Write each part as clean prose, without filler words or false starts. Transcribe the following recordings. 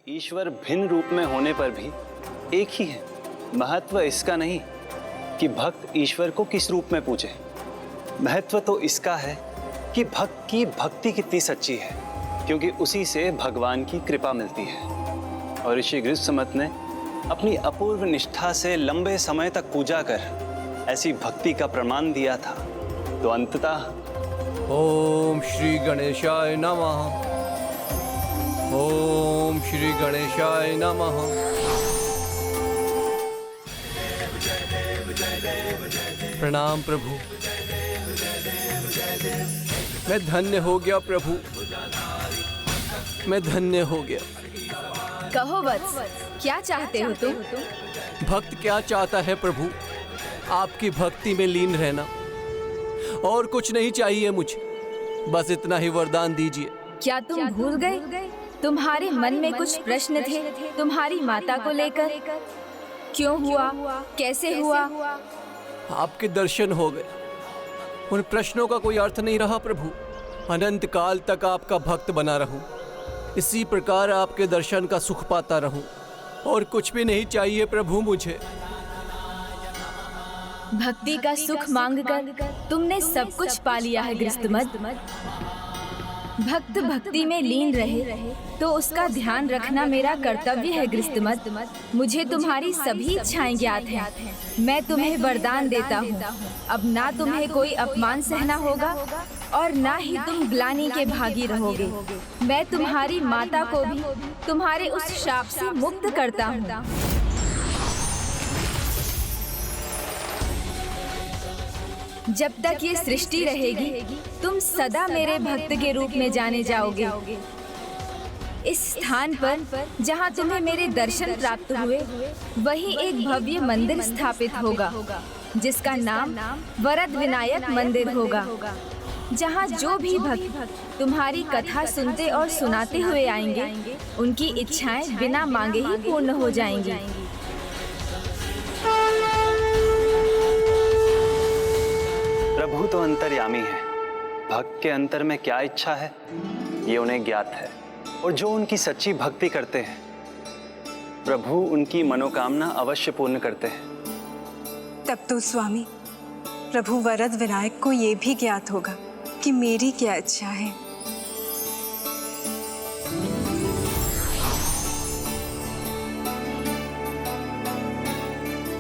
ईश्वर भिन्न रूप में होने पर भी एक ही है। महत्व इसका नहीं कि भक्त ईश्वर को किस रूप में पूजे, महत्व तो इसका है कि भक्त की भक्ति कितनी सच्ची है, क्योंकि उसी से भगवान की कृपा मिलती है। और ऋषि गृहस्मत ने अपनी अपूर्व निष्ठा से लंबे समय तक पूजा कर ऐसी भक्ति का प्रमाण दिया था। तो अंततः ओम श्री गणेशाय नमः। ओम श्री गणेशाय नमः। प्रणाम प्रभु। मैं धन्य हो गया प्रभु, मैं धन्य हो गया। कहो वत्स, क्या चाहते हो तुम? भक्त क्या चाहता है प्रभु? आपकी भक्ति में लीन रहना, और कुछ नहीं चाहिए मुझे, बस इतना ही वरदान दीजिए। क्या तुम भूल गए? तुम्हारे मन में कुछ प्रश्न थे तुम्हारी माता को लेकर। क्यों हुआ, कैसे हुआ? आपके दर्शन हो गए, उन प्रश्नों का कोई अर्थ नहीं रहा प्रभु। अनंत काल तक आपका भक्त बना रहूं, इसी प्रकार आपके दर्शन का सुख पाता रहूं, और कुछ भी नहीं चाहिए प्रभु मुझे। भक्ति का सुख मांगकर तुमने सब कुछ पा लिया है गृहस्मत। भक्त भक्ति में लीन रहे तो उसका ध्यान रखना मेरा कर्तव्य है गृहस्मत। मुझे तुम्हारी सभी इच्छाएं ज्ञात हैं। मैं तुम्हें वरदान देता हूँ, अब ना तुम्हें कोई अपमान सहना होगा और ना ही तुम ग्लानि के भागी रहोगे। मैं तुम्हारी माता को भी तुम्हारे उस शाप से मुक्त करता हूँ। जब तक ये सृष्टि रहेगी तुम सदा मेरे भक्त के रूप में जाने जाओगे। इस स्थान पर जहाँ तुम्हें मेरे दर्शन प्राप्त हुए, वहीं एक भव्य मंदिर स्थापित होगा जिसका नाम वरद विनायक मंदिर होगा, जहाँ जो भी भक्त तुम्हारी कथा सुनते और सुनाते हुए आएंगे, उनकी इच्छाएं बिना मांगे ही पूर्ण हो जाएंगी। प्रभु तो अंतर्यामी है, भक्त के अंतर में क्या इच्छा है ये उन्हें ज्ञात है, और जो उनकी सच्ची भक्ति करते हैं प्रभु उनकी मनोकामना अवश्य पूर्ण करते हैं। तब तो स्वामी प्रभु वरद विनायक को ये भी ज्ञात होगा कि मेरी क्या इच्छा है।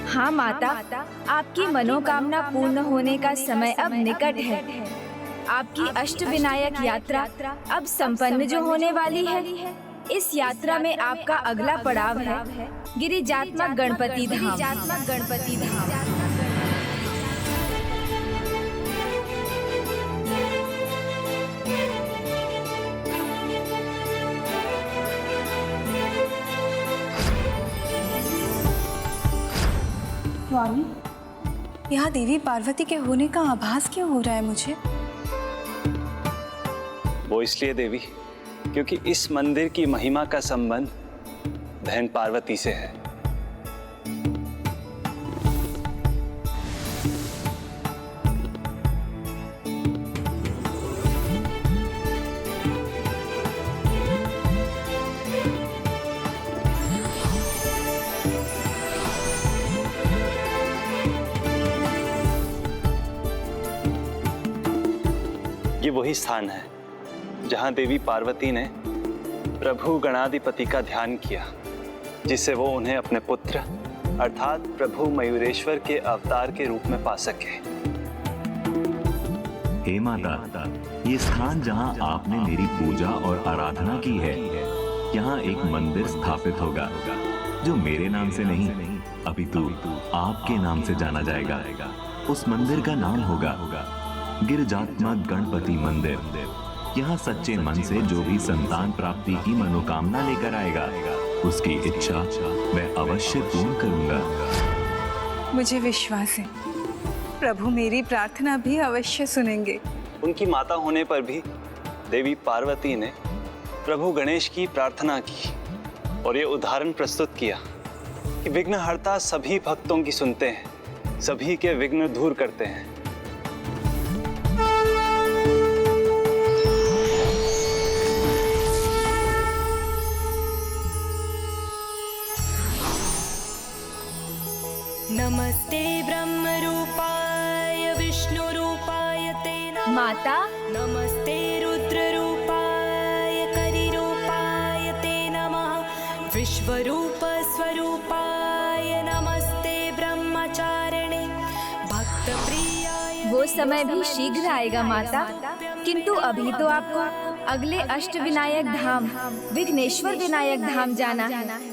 हाँ माता, आपकी मनोकामना पूर्ण होने का समय अब निकट है। आपकी अष्टविनायक यात्रा अब संपन्न जो होने वाली है। इस यात्रा में आपका अगला पड़ाव है गिरिजात्मक गणपति धाम। स्वामी, यहाँ देवी पार्वती के होने का आभास क्यों हो रहा है मुझे? वो इसलिए देवी क्योंकि इस मंदिर की महिमा का संबंध बहन पार्वती से है। ये वही स्थान है जहां देवी पार्वती ने प्रभु गणाधिपति का ध्यान किया, जिससे वो उन्हें अपने पुत्र अर्थात प्रभु मयूरेश्वर के अवतार के रूप में पा सके। हे माता, ये स्थान जहां आपने मेरी पूजा और आराधना की है, यहाँ एक मंदिर स्थापित होगा जो मेरे नाम से नहीं अपितु आपके नाम से जाना जाएगा। उस मंदिर का नाम होगा गिरिजात्मक गणपति मंदिर। यहाँ सच्चे मन से जो भी संतान प्राप्ति की मनोकामना लेकर आएगा, उसकी इच्छा मैं अवश्य पूर्ण करूंगा। मुझे विश्वास है प्रभु मेरी प्रार्थना भी अवश्य सुनेंगे। उनकी माता होने पर भी देवी पार्वती ने प्रभु गणेश की प्रार्थना की और ये उदाहरण प्रस्तुत किया कि विघ्नहर्ता सभी भक्तों की सुनते हैं, सभी के विघ्न दूर करते हैं। नमस्ते ब्रह्मरूपाय विष्णुरूपाय ते नमः। माता, नमस्ते रुद्ररूपाय करिरूपाय ते नमः। विश्वरूप स्वरूपाय नमस्ते ब्रह्मचारिणे भक्तप्रियाय। वो समय भी शीघ्र आएगा माता, किंतु अभी तो आपको अगले अष्टविनायक धाम विघ्नेश्वर विनायक धाम जाना है।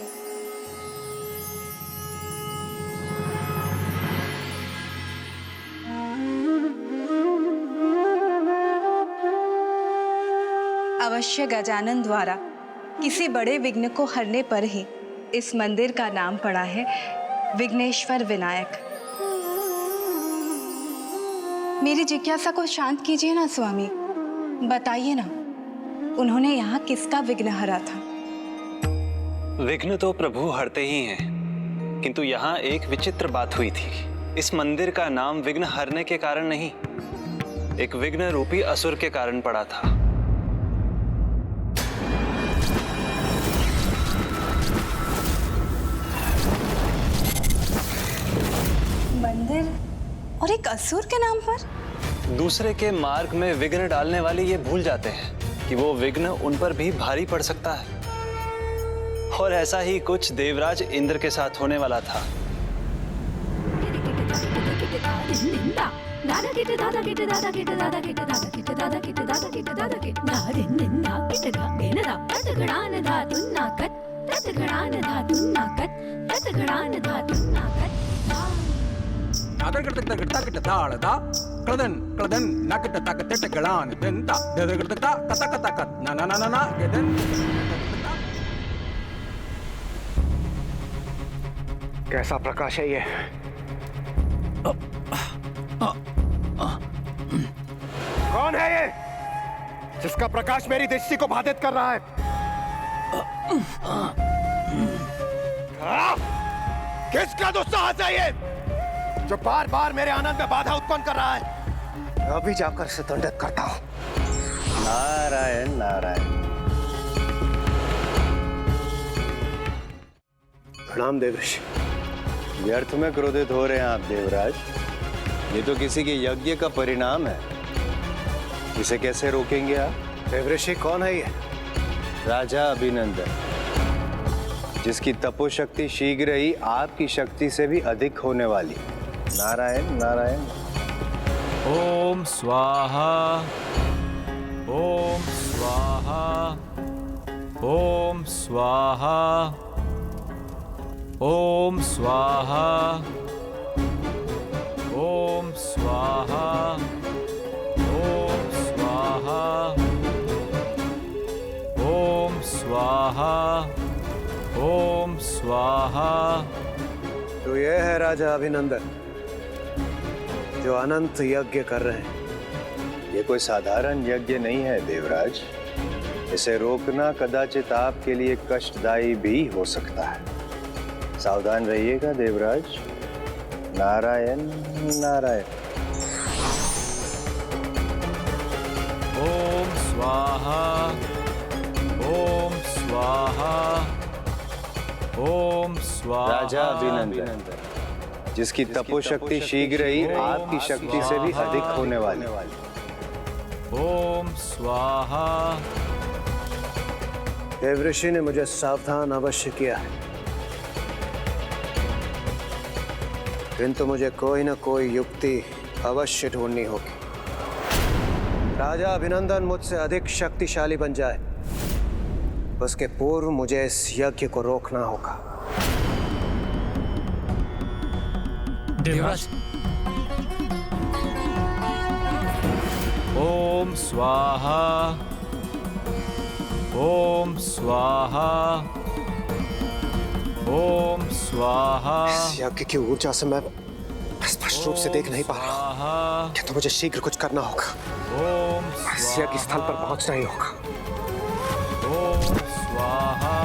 अवश्य गजानन द्वारा किसी बड़े विघ्न को हरने पर ही इस मंदिर का नाम पड़ा है विघ्नेश्वर विनायक। मेरी जिज्ञासा को शांत कीजिए ना स्वामी, बताइए ना, उन्होंने यहाँ किसका विघ्न हरा था? विघ्न तो प्रभु हरते ही हैं, किंतु यहाँ एक विचित्र बात हुई थी। इस मंदिर का नाम विघ्न हरने के कारण नहीं, एक विघ्न रूपी असुर के कारण पड़ा था। मंदिर और एक असुर के नाम पर? दूसरे के मार्ग में विघ्न डालने वाले ये भूल जाते हैं कि वो विघ्न उन पर भी भारी पड़ सकता है। और ऐसा ही कुछ देवराज इंद्र के साथ होने वाला था। कैसा प्रकाश है ये? कौन है ये जिसका प्रकाश मेरी दृष्टि को बाधित कर रहा है? किसका दुस्साहस है ये जो बार बार मेरे आनंद में बाधा उत्पन्न कर रहा है? अभी जाकर से दंडित करता हूं। नारायण नारायण। प्रणाम देवऋषि। व्यर्थ में क्रोधित हो रहे हैं आप देवराज। ये तो किसी के यज्ञ का परिणाम है, इसे कैसे रोकेंगे आप? देवऋषि कौन है ये? राजा अभिनंदन, जिसकी तपोशक्ति शीघ्र ही आपकी शक्ति से भी अधिक होने वाली। नारायण नारायण। ओम स्वाहा, ओम स्वाहा, ओम स्वाहा, ओम स्वाहा, ओम स्वाहा, ओम स्वाहा, ओम स्वाहा, ओम स्वाहा। तो ये है राजा अभिनंदन जो अनंत यज्ञ कर रहे हैं। ये कोई साधारण यज्ञ नहीं है देवराज। इसे रोकना कदाचित आपके लिए कष्टदायी भी हो सकता है। सावधान रहिएगा देवराज। नारायण नारायण। ओम स्वाहा, ओम स्वाहा, ओम स्वाहा। राजा अभिनंदन, जिसकी तपोशक्ति शीघ्र ही आपकी शक्ति से भी अधिक होने वाली। ओम स्वाहा। देवऋषि ने मुझे सावधान अवश्य किया है, किंतु मुझे कोई न कोई युक्ति अवश्य ढूंढनी होगी। राजा अभिनंदन मुझसे अधिक शक्तिशाली बन जाए, उसके पूर्व मुझे इस यज्ञ को रोकना होगा। देवराज। ओम स्वाहा, ओम स्वाहा, ओम स्वाहा। इस यज्ञ की ऊर्जा से मैं स्पष्ट रूप से देख नहीं पा रहा, क्या तो मुझे शीघ्र कुछ करना होगा। ओम इस यज्ञ स्थल पर पहुंचना ही होगा। ओम स्वाहा,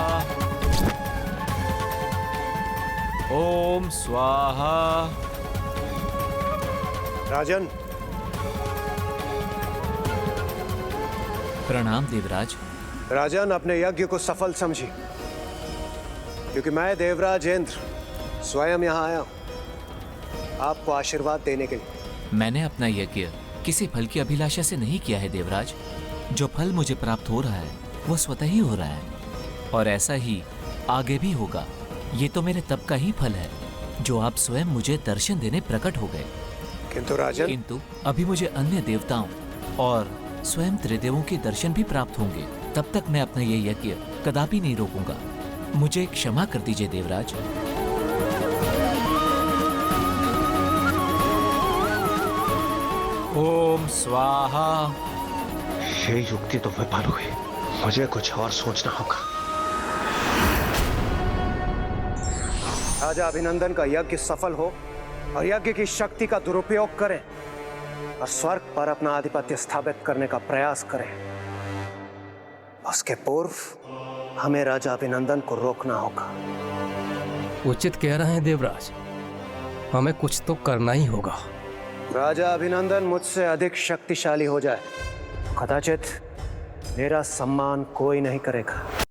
ओम स्वाहा। राजन। प्रणाम देवराज। राजन, अपने यज्ञ को सफल समझिए, क्योंकि मैं देवराज इंद्र स्वयं यहाँ आया हूं। आपको आशीर्वाद देने के लिए। मैंने अपना यज्ञ किसी फल की अभिलाषा से नहीं किया है देवराज। जो फल मुझे प्राप्त हो रहा है वो स्वतः ही हो रहा है और ऐसा ही आगे भी होगा। ये तो मेरे तप का ही फल है जो आप स्वयं मुझे दर्शन देने प्रकट हो गए। किंतु राजन, किंतु अभी मुझे अन्य देवताओं और स्वयं त्रिदेवों के दर्शन भी प्राप्त होंगे। तब तक मैं अपना ये यज्ञ कदापि नहीं रोकूंगा। मुझे क्षमा कर दीजिए देवराज। ओम स्वाहा। ये युक्ति तो विफल हुई, मुझे कुछ और सोचना होगा। राजा अभिनंदन का यज्ञ सफल हो और यज्ञ की शक्ति का दुरुपयोग करें और स्वर्ग पर अपना आधिपत्य स्थापित करने का प्रयास करें। उसके पूर्व हमें राजा अभिनंदन को रोकना होगा। उचित कह रहे हैं देवराज, हमें कुछ तो करना ही होगा। राजा अभिनंदन मुझसे अधिक शक्तिशाली हो जाए, कदाचित मेरा सम्मान कोई नहीं करेगा।